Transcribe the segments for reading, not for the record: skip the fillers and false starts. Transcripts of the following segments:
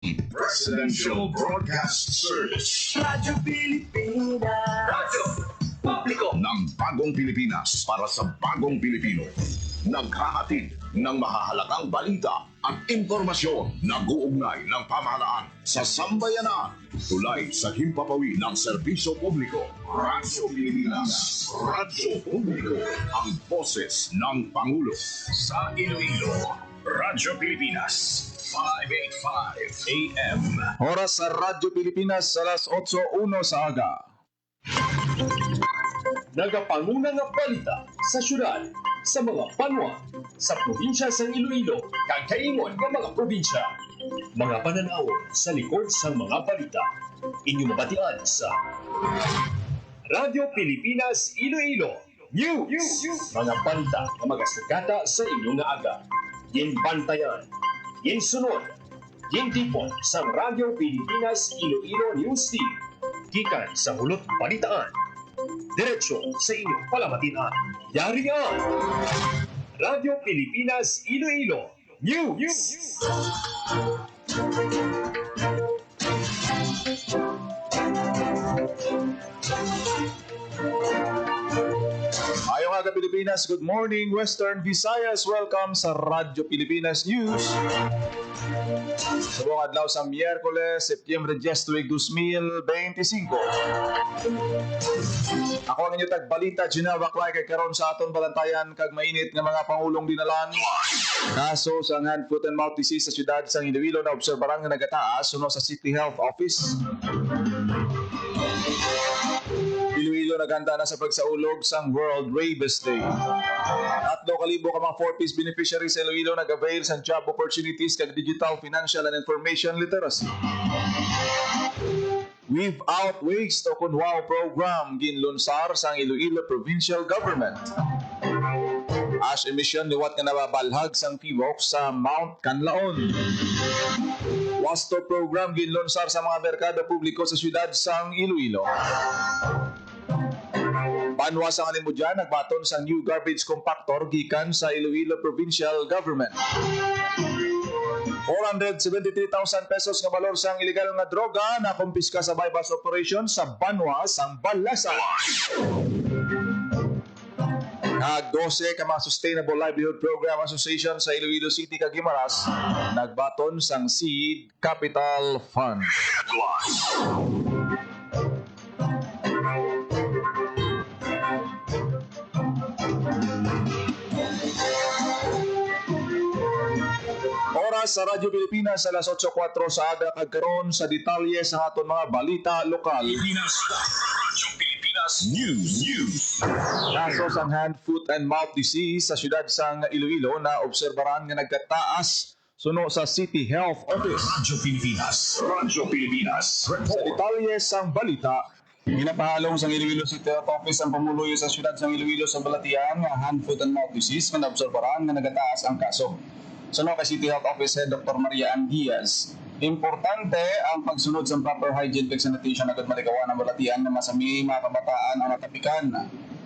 Presidential Broadcast Service. Radyo Pilipinas. Radyo Publiko ng Bagong Pilipinas para sa Bagong Pilipino. Naghahatid ng mahahalagang balita at impormasyon na guugnay ng pamahalaan sa sambayanan. Tulay sa himpapawi ng serbisyo publiko. Radyo Pilipinas. Radyo Publiko. Ang boses ng Pangulo. Sa Iloilo, Radyo Pilipinas. 585 AM. Oras sa Radyo Pilipinas, alas 8:01 sa aga. Nagapanguna nga balita sa syudad, sa mga banwa, sa probinsya sa Iloilo, kag kaingon ng mga probinsya. Mga pananaw sa likod sa mga balita. Inyong mabatian sa Radyo Pilipinas Iloilo News. Mga balita na magasugata sa inyong nga aga. Yin bantayan, yin sunod, yin tipon sa Radyo Pilipinas Iloilo News Team. Gikan sa hulot balitaan. Diretso sa inyong palamatian. Yari ang Radyo Pilipinas Iloilo News. Ayong aga Pilipinas, good morning Western Visayas. Welcome sa Radyo Pilipinas News. Sa buong adlaw sa Miyerkules, Septyembre 10, 2025. Ako ang inyong tagbalita, Gina Baklay, kay karon sa aton balantayan kag mainit nga mga pangulong dinalan. Kaso sa hand, foot and mouth disease sa siyudad sa Iloilo na obserbaran nga nagataas suno sa City Health Office. Iloilo naganda na sa pagsaulog sang World Rabies Day. 3,000 ka mga 4-piece beneficiaries sa Iloilo nag-avail sa job opportunities kag digital, financial and information literacy. Without Waste o Kunwao program ginlunsar sang Iloilo Provincial Government. Ash emission liwat nga nababalhag sang Tiwok sa Mount Canlaon. Wasto program ginlunsar sa mga merkado publiko sa siyudad sang Iloilo. Banwa sa Kalimudyan nagbaton sa new garbage compactor gikan sa Iloilo Provincial Government. 473,000 pesos nga balor sang illegal nga droga na kumpiska sa bypass operation sa Banwa sang Balasa. Kag 12 ka mga Sustainable Livelihood Program Association sa Iloilo City kag Guimaras nagbaton sang Seed Capital Fund. Oras sa Radyo Pilipinas alas 8:04 sa aga kag karon sa detalye sa aton mga balita lokal. Pilipinas. Radyo Pilipinas News. Kaso sang hand, foot and mouth disease sa siyudad sang Iloilo na obserbaran nga nagkataas suno sa City Health Office. Radyo Pilipinas. Radyo Pilipinas. Sa detalye sang balita, ginapahalong sang Iloilo City Health Office ang pamuluyo sa siyudad sang Iloilo sa balatian nga hand, foot and mouth disease nga naobserbaran nga nagataas ang kaso. Suno kay City Health Officer Dr. Maria Ann Diaz, importante ang pagsunod sa proper hygiene and sanitation agad malikawan ang balatian na masami mga kabataan ang natapikan.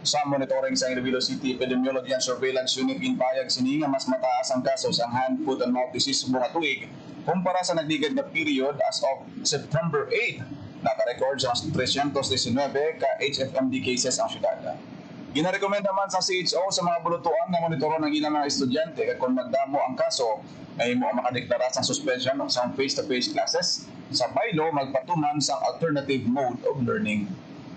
Sa monitoring sa Iloilo City Epidemiology and Surveillance Unit ginpayag sini nga mas mataas ang kaso sa hand, foot and mouth disease buong tuig kumpara sa nagdigad na period as of September 8. Naka-record sa 319 ka HFMD cases ang syudad. Ginarekomend naman sa CHO sa mga bulutuan na monitoron ng ilang mga estudyante kaya kung magdamo ang kaso ay mo makadeklara sa suspension sa face-to-face classes sa baylo magpatuman sa alternative mode of learning.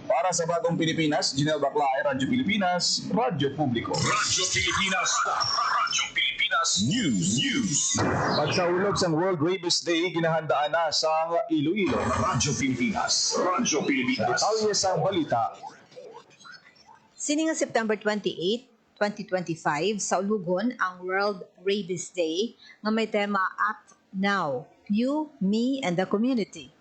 Para sa Bagong Pilipinas, Ginel Baklay, Radyo Pilipinas, Radyo Publiko. Radyo Pilipinas. Radyo Pilipinas News. Pagsaulog sa World Rabies Day, ginahandaan na sa Iloilo. Radyo Pilipinas. Radyo Pilipinas. Detalye sa balita. Sini nga September 28, 2025, sa Ulugon ang World Rabies Day nga may tema Act Now, You, Me, and the Community.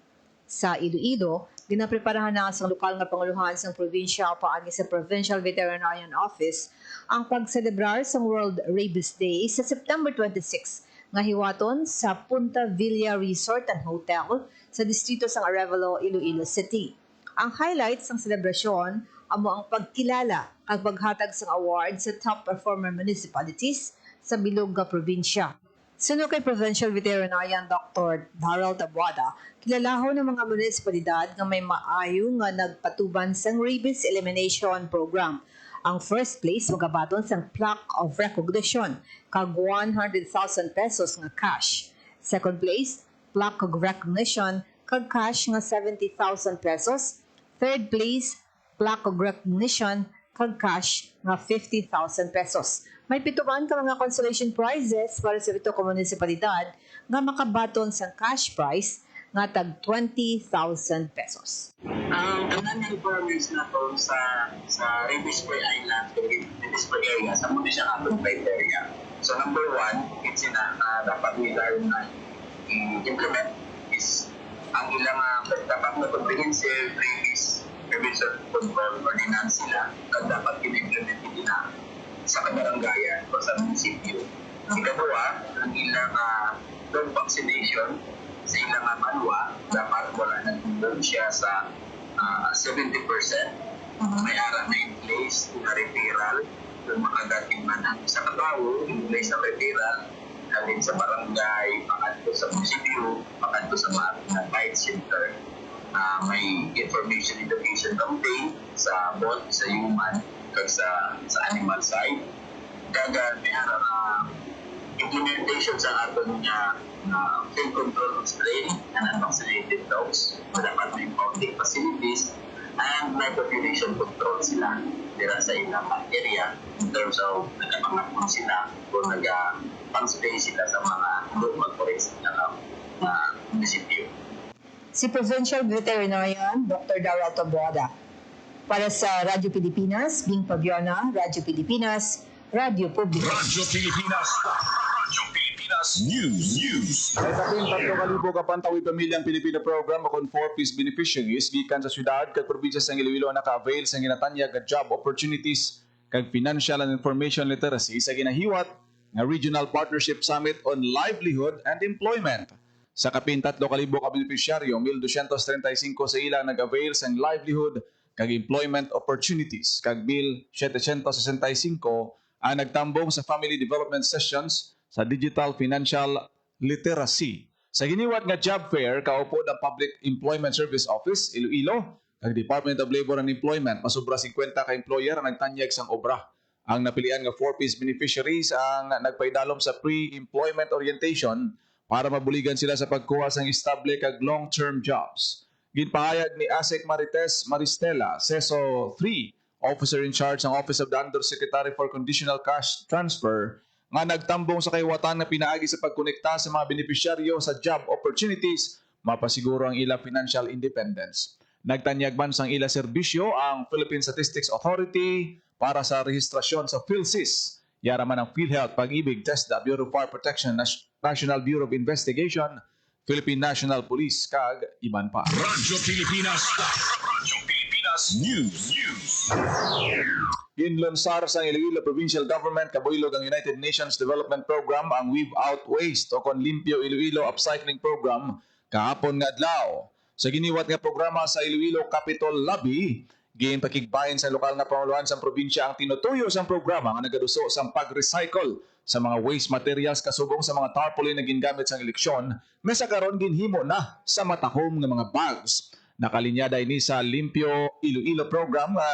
Sa Iloilo, ginapreparahan na sa lokal nga panguluhan sa provincial paagi sa Provincial Veterinarian Office ang pagselebrar sa World Rabies Day sa September 26 nga hiwaton sa Punta Villa Resort and Hotel sa distrito sa Arevalo, Iloilo City. Ang highlights ng selebrasyon amo ang pagkilala at paghatag sa award sa top performer municipalities sa bilog nga probinsya. Sunod kay Provincial Veterinarian Dr. Darrell Tabuada, kilalaho ng mga munisipalidad nga may maayo nga nagpatuban sang rabies elimination program. Ang first place magabaton sang plaque of recognition kag 100,000 pesos nga cash. Second place, plaque of recognition kag cash nga 70,000 pesos. Third place, plaque of recognition kag cash nga 50,000 pesos. May pituman ka mga consolation prizes para sa ito ka munisipalidad nga makabaton sa cash prize nga tag 20,000 pesos. Ang tanan ng farmers na to sa Rabies Free Island, Rabies Free area, sa muna siya atong criteria. So number one, it's na dapat nila na i-implement is ang ilang dapat na comprehensive rabies prevention control ordinance sila na dapat in-implement nila sa kabarangayan o sa munisipyo. Ikaduwa, ang ilang dog vaccination sa ilang manwa, dapat wala nang doon siya sa 70%. May ara na in place na referral kung makagating man ang sa katao, in place na referral halin sa barangay, pakadto sa munisipyo, pakadto sa mga bite center. May information education campaign sa both sa human kag sa animal side. Kaga may ara na implementation sa aton nga field control spray and unvaccinated dogs. Dapat may public facilities and may population control sila dira sa ilang area in terms of nagkapangakon sila kung nag-pang-spray sila sa mga mag-forest na munisipyo. Si Provincial Veterinarian Dr. Darrell Tabuada. Para sa Radyo Pilipinas, Bing Pabiona, Radyo Pilipinas, Radyo Publiko. Radyo Pilipinas. Radyo Pilipinas News. Sa kapin 3,000 ka pantawi pamilyang Pilipino program akong 4-piece beneficiaries gikan sa syudad kag probinsya sa Iloilo naka-avail sa ginatanyag nga job opportunities kag financial and information literacy sa ginahiwat nga Regional Partnership Summit on Livelihood and Employment. Sa kapin 3,000 ka beneficiaryo, 1,235 sa ilang nag-avail sa livelihood kag employment opportunities kag 1,765 ang nagtambong sa family development sessions sa digital financial literacy. Sa giniwat nga job fair, kaupo ng Public Employment Service Office, Iloilo, kag Department of Labor and Employment, masubra 50 ka employer ang nagtanyag sang obra. Ang napilian nga 4-piece beneficiaries ang nagpaidalom sa pre-employment orientation para mabuligan sila sa pagkuha sang estable kag long-term jobs. Ginpahayag ni Asek Marites Maristela, CESO 3, Officer in Charge ng Office of the Undersecretary for Conditional Cash Transfer, nga nagtambong sa kaiwatan na pinaagi sa pagkonekta sa mga beneficiaryo sa job opportunities, mapasiguro ang ila financial independence. Nagtanyag man sang ila serbisyo ang Philippine Statistics Authority para sa rehistrasyon sa PhilSys, yaraman ang PhilHealth, Pag-ibig, TESDA, Bureau of Fire Protection, National Bureau of Investigation, Philippine National Police, kag iban pa. Radyo Pilipinas. Radyo Pilipinas News. Ginlunsar sa Iloilo Provincial Government kabuylog ang United Nations Development Program ang Weave Out Waste o kon Limpyo Iloilo Upcycling Program kahapon nga adlaw. Sa giniwat nga programa sa Iloilo Capitol Lobby, ginpakigbayan sa lokal nga pamahalaan sa probinsya ang tinutuyo sa programa nga nagaduso sa pag-recycle sa mga waste materials kasubong sa mga tarpaulin na gingamit sa eleksyon, may sa karon ginhimo na sa matahom nga mga bags. Nakalinyada ini sa Limpyo Iloilo program nga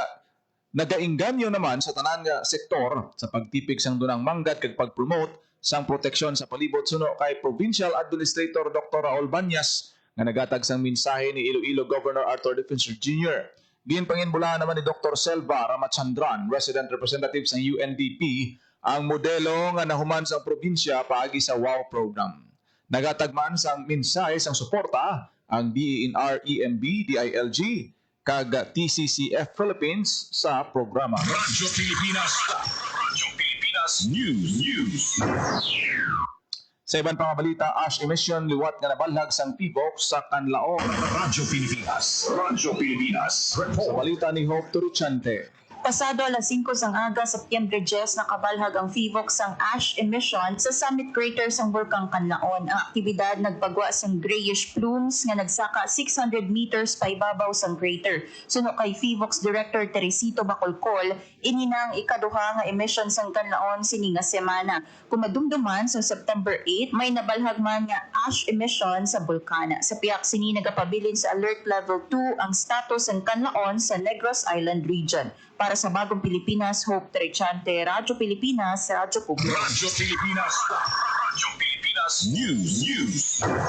nagainganyo naman sa tanan nga sektor sa pagtipik sang dunang manggat kag pag-promote sang proteksyon sa palibot suno kay Provincial Administrator Dr. Raul Banyas nga nagatag sang mensahe ni Iloilo Governor Arthur Defensor Jr. Ginpanginbulahan naman ni Dr. Selva Ramachandran, Resident Representative sa UNDP, ang modelo nga nahuman sa probinsya paagi sa WOW program. Nagatagman sang mensahe sang suporta ang DENR, EMB, DILG, kag TCCF Philippines sa programa. Radyo Pilipinas. Radyo Pilipinas News. Sa ibang pang balita, ash emission liwat nga nabalhag sang PIVOC sa Canlaon. Radyo Pilipinas. Radyo Pilipinas. Sa balita ni Hope Turuchante. Pasado alas 5 sang aga, Septyembre 10, nakabalhag ang FIVOC sang ash emission sa summit crater sang Bulkang Kanlaon. Ang aktibidad nagpagwa sang grayish plumes nga nagsaka 600 meters pa ibabaw sang crater. Suno kay FIVOC's Director Teresito Bacolcol, ininang ikaduha nga emission sang Kanlaon sini nga semana. Kumadumduman sa September 8, may nabalhag man nga ash emission sa bulkana. Sa piyak sini nagapabilin sa Alert Level 2 ang status ng Kanlaon sa Negros Island region. Para sa Bagong Pilipinas, Hope Trechante, Radyo Pilipinas, Radyo Publiko. Radyo Pilipinas. Radyo Pilipinas News.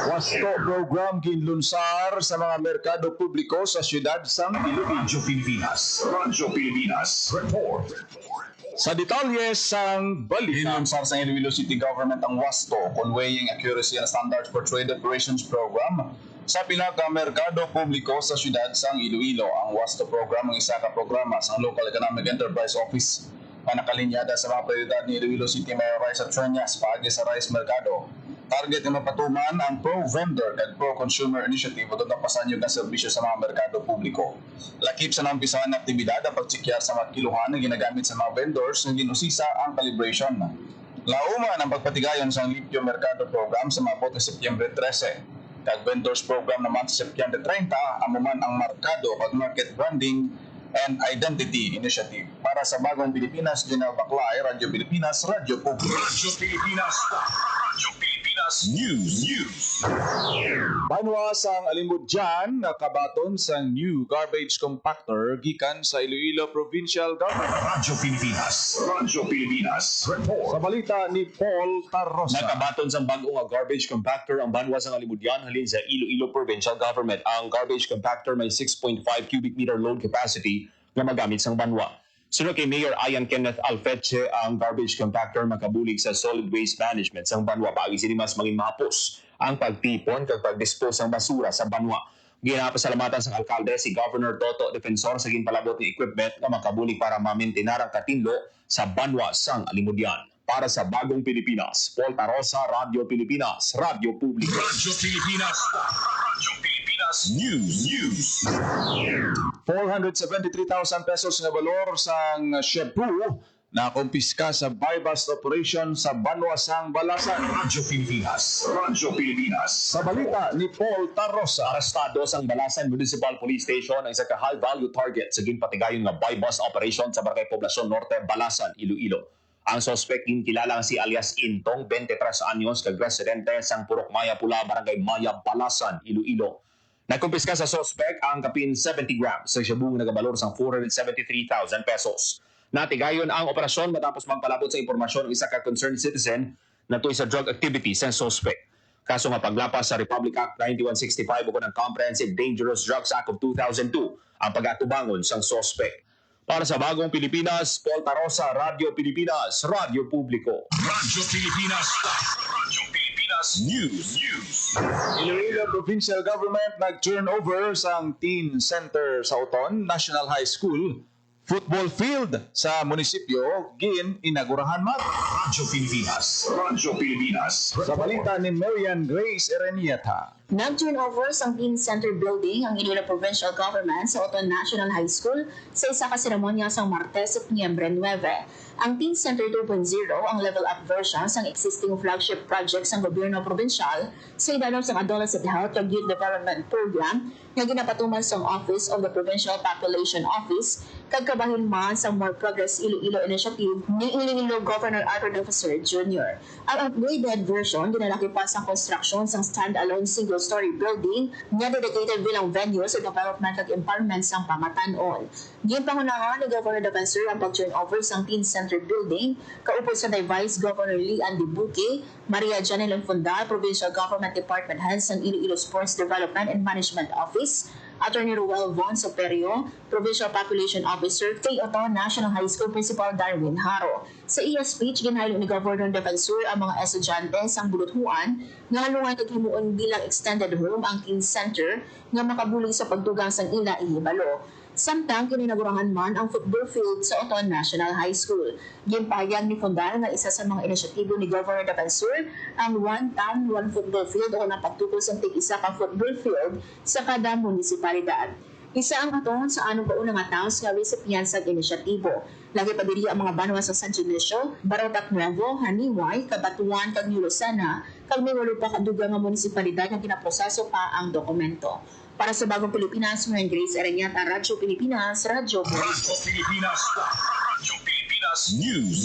Wasto program ginlunsar sa mga merkado publiko sa siyudad sang Iloilo. Radyo Pilipinas. Radyo Pilipinas. Report. Sa detalye sang balita, ginunsar sa Iloilo City Government ang WASTO, Conveying Accuracy and Standards for Trade Operations Program, sa pinaka-merkado publiko sa siyudad sang Iloilo. Ang WASTO program ang isa ka programa sa Local Economic Enterprise Office na nakalinyada sa mga prioridad ni Iloilo City Mayor Raisa Trias paagi sa rice merkado. Target na mapatuman ang pro-vendor at pro-consumer initiative o napasanyog na serbisyo sa mga merkado publiko. Lakip sa nampisahan na aktibidad ang pagtsikyar sa mga kiluhan na ginagamit sa mga vendors na ginusisa ang calibration. Lauman ang pagpatigayon sa Limpyo Merkado Program sa mabot na Setyembre 13. Kag vendors program naman sa Setyembre 30, amuman ang Merkado kag Market Branding and Identity Initiative. Para sa Bagong Pilipinas, General Baclay, Radyo Pilipinas, Radyo Publiko. Radyo Pilipinas. Radyo Pilipinas News. Banwa sang Alimudjan nakabaton sa new garbage compactor gikan sa Iloilo Provincial Government. Radyo Pilipinas. Radyo Pilipinas. Report. Sa balita ni Paul Tarrosa. Nakabaton sa bagong nga garbage compactor ang banwa sa Alimudyan halin sa Iloilo Provincial Government. Ang garbage compactor may 6.5 cubic meter load capacity na magamit sa banwa. Sunod kay Mayor Ian Kenneth Alfeche, ang garbage compactor makabulig sa solid waste management sa banwa paagi sini mas maging mahapos ang pagtipon kag pagdispose ng basura sa banwa. Ginapasalamatan sa alkalde si Governor Toto Defensor sa ginpalabot ng equipment na makabulig para mamintinar ang katinlo sa banwa sang Alimudyan. Para sa Bagong Pilipinas, Paul Tarosa, Radyo Pilipinas, Radyo Publiko. Radyo Pilipinas. Radyo Pilipinas News. 473,000 pesos na balor sang shampoo na kumpiska sa buy-bust operation sa Banwa sang Balasan. Radyo Pilipinas. Radyo Pilipinas. Sa balita ni Paul Tarrosa. Arestado sang Balasan Municipal Police Station ang isa ka high-value target sa ginpatigayon nga buy-bust operation sa Barangay Poblacion Norte, Balasan, Iloilo. Ang suspect ginkilalang si alias Intong, 23 anyos, kag residente sang Purok Maya Pula, Barangay Maya, Balasan, Iloilo. Nagkumpiska sa suspect ang kapin 70 grams sa shabung nagabalor sang 473,000 pesos. Natigayon ang operasyon matapos magpalabot sa impormasyon ng isa ka concerned citizen na tuy sa drug activity sa suspect. Kaso nga paglapas sa Republic Act 9165 o ng Comprehensive Dangerous Drugs Act of 2002 ang pag-atubangon sang suspect. Para sa Bagong Pilipinas, Paul Tarosa, Radyo Pilipinas, Radyo Publiko. Radyo Pilipinas. Radyo Pilipinas News. Iloilo Provincial Government nag-turn over sang teen center sa Uton National High School football field sa munisipyo inagurahan man. Radyo Pilipinas. Radyo Pilipinas. Sa balita ni Marian Grace Erenieta. Nag-turn over sa Teen Center Building ang Iloilo Provincial Government sa Uton National High School sa isa ka seremonya sa Martes, Septyembre 9. Ang Teen Center 2.0 ang level-up version sa existing flagship project sa gobyerno provincial sa idalom sa Adolescent Health and Youth Development Program nga ginapatuman sa Office of the Provincial Population Office kag kabahin man sa More Progress Iloilo Initiative ni Iloilo Governor Arthur Defensor Jr. Ang upgraded version ginalaki pa sa construction sa stand-alone single-story building nga dedicated bilang venue sa development at empowerment sa pamatanon. Ginpangunahan ni Governor Defensor ang pag-turn over sa Teen Center Building kaupod sa Vice Governor Lian Dibuque, Maria Janelon Funda, Provincial Government Department Heads ng Iloilo Sports Development and Management Office, Attorney Ruel Von Soperio, Provincial Population Officer, kay Uton National High School Principal Darwin Haro. Sa iya speech, ginhaylo ni Governor Defensor ang mga estudyante sang buluthuan nga halungan kag himuon bilang extended home ang Teen Center nga makabulig sa pagdugang sang ila ihibalo. Samtang kininagurahan man ang football field sa Uton National High School. Gimpahayag ni Fundal na isa sa mga inisyatibo ni Governor Defensor ang one town, one football field o na pagtukol sa tig-isa ka football field sa kada munisipalidad. Isa ang aton sa anong kaunang nga taos nga recipients sa inisyatibo. Lagi pa diri ang mga banwa sa San Dionisio, Barotac Nuevo, Haniway, Cabatuan, kag Lucena, kag may walo pa kaduga nga munisipalidad nga ginaproseso pa ang dokumento. Para sa Bagong Pilipinas, Maring Grace Areñata, Radyo Pilipinas, Radyo Pilipinas. Radyo Pilipinas News.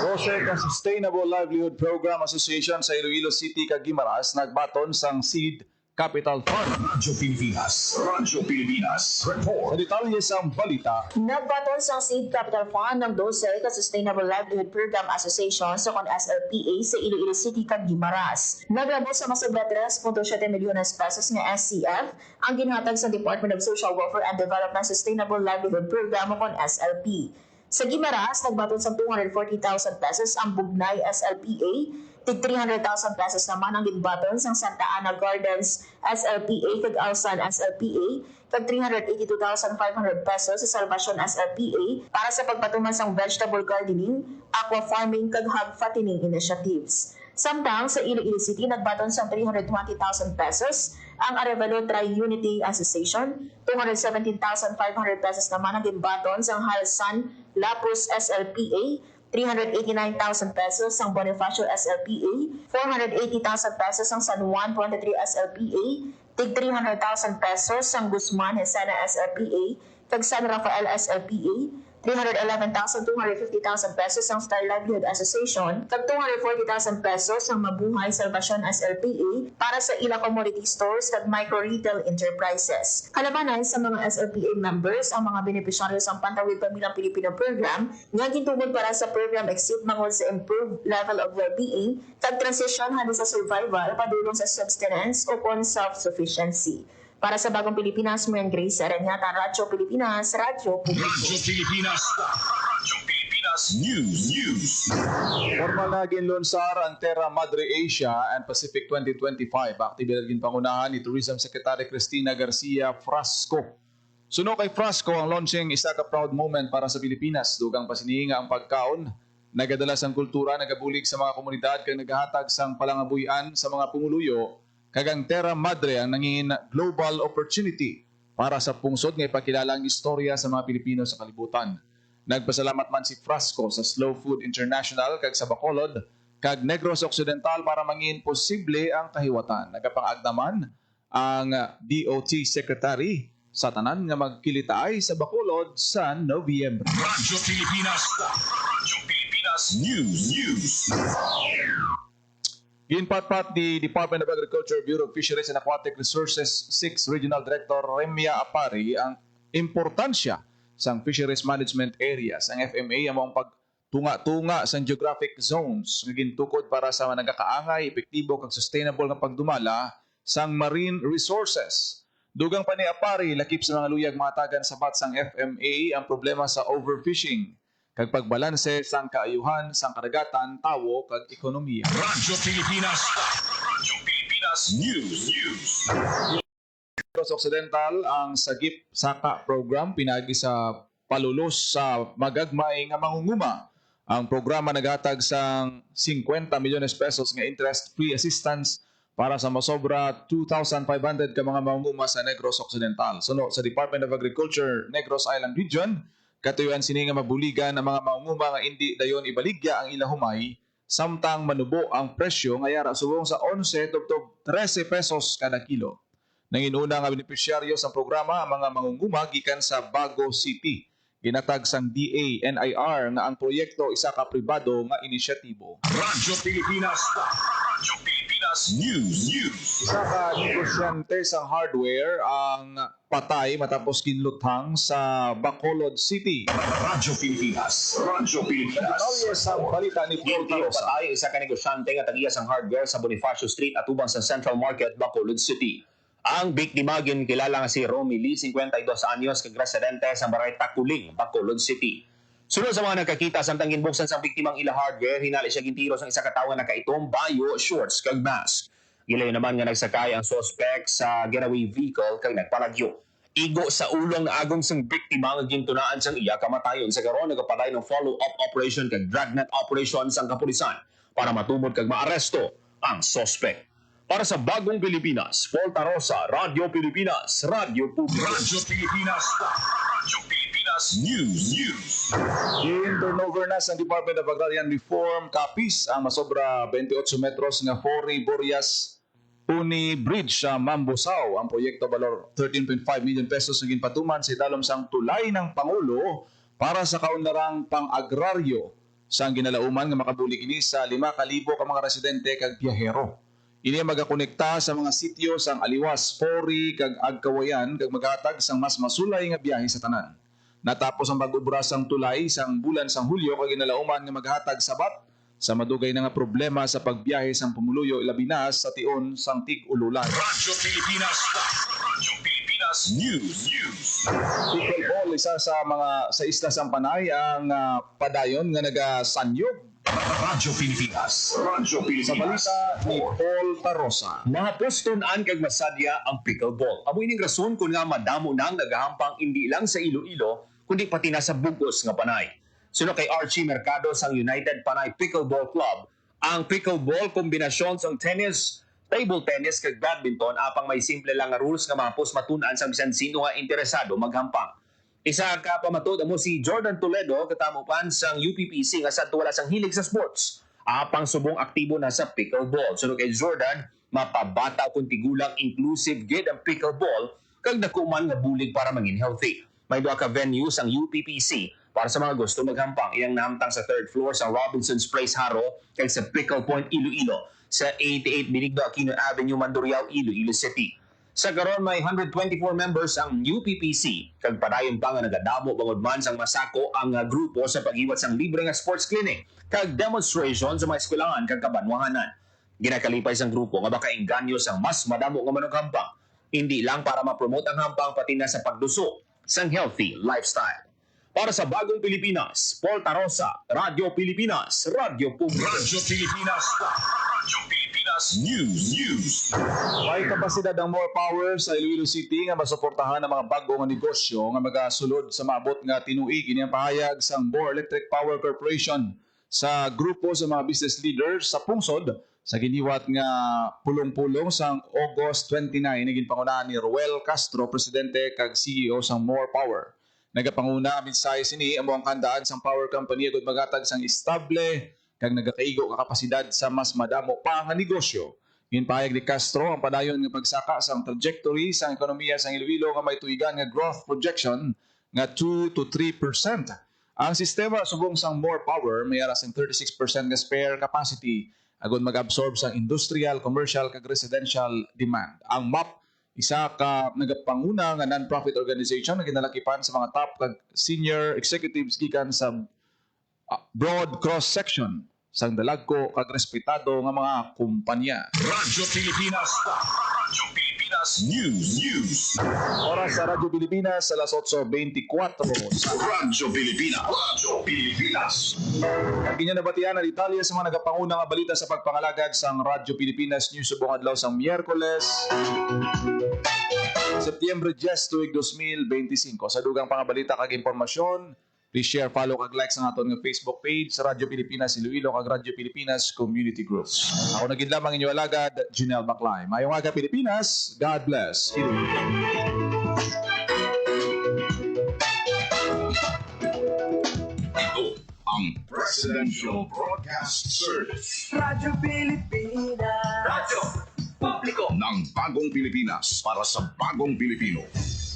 Rosek ang Sustainable Livelihood Program Association sa Iloilo City kag Guimaras nagbaton sang seed capital fund. Radyo Pilipinas. Radyo Pilipinas. Sa Report. detalye sa balita, Nagbaton sa Seed Capital Fund ng DOSEC at Sustainable Livelihood Program Association sa SLPA sa Iloilo City kag Guimaras. Naglabot sa masubra 3.7 milyones pesos nga SCF ang ginhatag sa Department of Social Welfare and Development Sustainable Livelihood Program o SLP. Sa Guimaras, nagbaton sa 240,000 pesos ang Bugnay SLPA, tig 300,000 pesos naman ang gidbaton sa Santa Ana Gardens SLPA kag Alsan SLPA, kag 382,500 pesos sa Salvacion SLPA para sa pagpatuman sa vegetable gardening, aqua farming kag hog fattening initiatives. Samtang sa Iloilo City, nagbaton sa 320,000 pesos ang Arevalo Tri-Unity Association, 217,500 pesos naman ang gidbaton sa Halsan Lapus SLPA, 389,000 pesos ang Bonifacio SLPA, 480,000 pesos ang San Juan 23 SLPA, tig 300,000 pesos ang Guzman Hesena SLPA, kag San Rafael SLPA, 311,250,000 pesos ang Star Livelihood Association, kag 240,000 pesos ang Mabuhay Salvacion SLPA para sa ila commodity stores kag micro-retail enterprises. Kalabanan sa mga SLPA members ang mga benepisyaryo sa Pantawid Pamilyang Pilipino Program nga gintugod para sa program exit mangod sa improved level of well-being kag transition hadi sa survival padulong sa subsistence o kon self-sufficiency. Para sa Bagong Pilipinas, Maring Grace Areñata, Radyo Pilipinas, Radyo Pilipinas. Radyo Pilipinas. Radyo Pilipinas News. formal na ginlunsar ang Terra Madre Asia and Pacific 2025. Aktibidad ginpangunahan ni Tourism Secretary Cristina Garcia Frasco. Suno kay Frasco ang launching isa ka proud moment para sa Pilipinas. Dugang pasinihinga ang pagkaon, nagadala sang kultura, nagabulig sa mga komunidad kag nagahatag sang palangabuyan sa mga pumuluyo. Kagang Terra Madre ang nangingin global opportunity para sa pungsod nga ipakilala ang istorya sa mga Pilipino sa kalibutan. Nagpasalamat man si Frasco sa Slow Food International kag sa Bacolod kag Negros Occidental para mangin posible ang kahiwatan. Nagapang-agdaman ang DOT Secretary sa tanan nga magkilitaay sa Bacolod sa Nobyembre. Radyo Pilipinas. Radyo Pilipinas News. Ginpatpat ni Department of Agriculture, Bureau of Fisheries and Aquatic Resources 6 Regional Director Remia Apari ang importansya sa fisheries management areas. Ang FMA ang pagtunga-tunga sa geographic zones nga gintukod para sa nagakaangay, epektibo kag sustainable nga pagdumala sang marine resources. Dugang pa ni Apari, lakip sa mga luyag matagan sa batsang FMA ang problema sa overfishing kag pagbalanse sang kaayuhan sang karagatan, tawo kag ekonomiya. Radyo Pilipinas. Radyo Pilipinas News. Negros Occidental ang Sagip Saka Program pinagi sa palulos sa magagmay nga mangunguma. Ang programa naghatag sang 50 milyones pesos nga interest-free assistance para sa masobra 2,500 ka mga mangunguma sa Negros Occidental. Suno sa Department of Agriculture, Negros Island Region, katuyuan sini nga mabuligan ang mga mangunguma nga hindi dayon ibaligya ang ilang humay samtang manubo ang presyo nga yara subong sa 11 tubtob 13 pesos kada kilo. Nanginuna nga benepisyaryo sa programa ang mga mangunguma gikan sa Bago City. Ginatag sang DA-NIR nga ang proyekto isa ka pribado nga inisyatibo. Radyo Pilipinas. Radyo Pilipinas News. Isa ka negosyante sa hardware ang patay matapos kinluthang sa Bacolod City. Radyo Pilipinas. Radyo Pilipinas. Detalye sa balita ni Paul Gintiyo Tarosa. patay isa ka negosyante nga tagiya sang hardware sa Bonifacio Street at ubang sa Central Market, Bacolod City. Ang biktima kilala nga si Romy Lee, 52 anyos, kag residente sa Barangay Takuling, Bacolod City. Sunod sa mga nagkakita samtang ginbuksan sa biktimang ila hardware, hinali siya gintiro sa isa ka tawo nga nakaitom, bayo, shorts kag mask. Gilayo naman nga nagsakay ang suspect sa getaway vehicle kag nagpalagyo. Igo sa ulong na agong sang biktima nga gintunaan sang iya kamatayon sa karon nagapatay ng follow-up operation kag dragnet operation sang kapulisan para matumod kag maaresto ang suspect. Para sa bagong Pilipinas, Volta Rosa, Radyo Pilipinas, Radyo Publiko. Radyo Pilipinas. Radyo Pilipinas News. I-turnover na sa Department of Agrarian Reform kapis ang masobra 28 metros nga Fori Boreas Uni Bridge sa Mambusaw. Ang proyekto balor 13.5 million pesos na ginpatuman sa idalom sang tulay ng Pangulo para sa kaunlarang pang-agraryo sa ginalauman nga makabuli kini sa 5,000 ka mga residente kag biyahero. Ini magakonekta sa mga sityo sang Aliwas, Fori kag Agkawayan kag maghatag sang mas masulay nga biyahe sa tanan. Natapos ang pag-ubra sang tulay sang bulan sang Hulyo kag ginalauman nga maghatag sabat sa madugay na nga problema sa pagbiyahe sang pumuluyo ilabi na sa tion sang tig-ululan. Radyo Pilipinas. Radyo Pilipinas News. Pickleball, isa sa isla sang Panay ang padayon nga nagasanyog. Radyo Pilipinas. Radyo Sa Pilipinas. balita ni Paul Tarosa. Nahapostunan kag masadya ang pickleball. Amo ining rason kung nga madamo nang nagahampang hindi lang sa Iloilo, kundi pati na sa Bugos nga Panay. Suno kay Archie Mercado sang United Panay Pickleball Club, ang pickleball kombinasyon sang tennis, table tennis kag badminton apang may simple lang nga rules nga mapos matunan sa bisan sino nga interesado maghampang. Isa ka pamatod amo si Jordan Toledo katamupan sang UPPC nga sa wala sang hilig sa sports. Apang subong aktibo na sa pickleball. Suno kay Jordan, mapabata kung tigulang inclusive gid ang pickleball kag nakuman nga bulig para mangin healthy. May duha ka venues ang UPPC para sa mga gusto maghampang. Iyang namtang sa 3rd floor sa Robinson's Place Haro kag sa Pickle Point Iloilo sa 88 Benigno Aquino Avenue Mandurriao, Iloilo City. Sa karon may 124 members ang UPPC kag padayon pa nga nagadamo bangod man sang masako ang grupo sa paghiwat sang libre nga sports clinic kag demonstration sa mga eskwelahan kag kabanwahanan. Ginakalipay sang grupo nga baka engganyo sang mas madamo nga manughampang. Hindi lang para ma-promote ang hampang pati na sa pagduso sang healthy lifestyle. Para sa bagong Pilipinas, Paul Tarosa, Radyo Pilipinas, Radyo Publiko. Radyo Pilipinas. Radyo Pilipinas News. May kapasidad ang more power sa Iloilo City nga masuportahan ang mga bago nga negosyo nga magasulod sa maabot nga tinuig. Ini ang pahayag sang Boer Electric Power Corporation sa grupo sa mga business leaders sa pungsod sa giniwat nga pulong-pulong sang August 29 naging pangunahan ni Roel Castro, presidente kag CEO sang More Power. Nagapanguna mensahe sini amo ang kandaan sang power company agud magatag sang estable kag nagakaigo ka kapasidad sa mas madamo pa nga negosyo. Ginpahayag ni Castro ang padayon nga pagsaka sang trajectory sang ekonomiya sang Iloilo nga may tuigan nga growth projection nga 2 to 3%. Ang sistema subong sang More Power may aras ang 36% nga spare capacity agud mag-absorb sang industrial, commercial kag residential demand. Ang MAP isa ka nagapanguna nga non-profit organization na ginalakipan sa mga top kag senior executives gikan sa broad cross-section sang dalagko kag respetado nga mga kumpanya. Radyo Pilipinas. Radyo Pilipinas News. Oras sa Radyo Pilipinas alas 8:24 sa Radyo Pilipinas. Radyo Pilipinas. Ganyan nabatian na detalye sa mga nagapanguna nga balita sa pagpangalagad sang Radyo Pilipinas News subong adlaw sang Miyerkules, Setyembre 10 tuig 2025. Sa dugang pangabalita kag impormasyon, please share, follow kag like sa aton nga Facebook page sa Radyo Pilipinas Iloilo kag Radyo Pilipinas Community Groups. Ako nagid lamang inyo alagad, Junel Baclay. Mayong aga Pilipinas, God bless Iloilo. Ito ang Presidential Broadcast Service. Radyo Pilipinas. Radyo Publiko ng bagong Pilipinas para sa bagong Pilipino.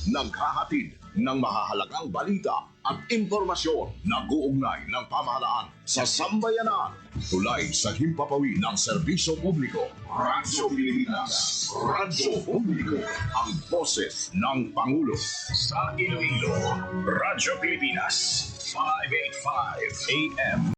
Naghahatid ng mahahalagang balita at impormasyon na guugnay ng pamahalaan sa sambayanan. Tulay sa himpapawid ng serbisyo publiko. Radyo Pilipinas. Radyo Publiko. Ang boses ng Pangulo. Sa Iloilo. Radyo Pilipinas. 585 AM.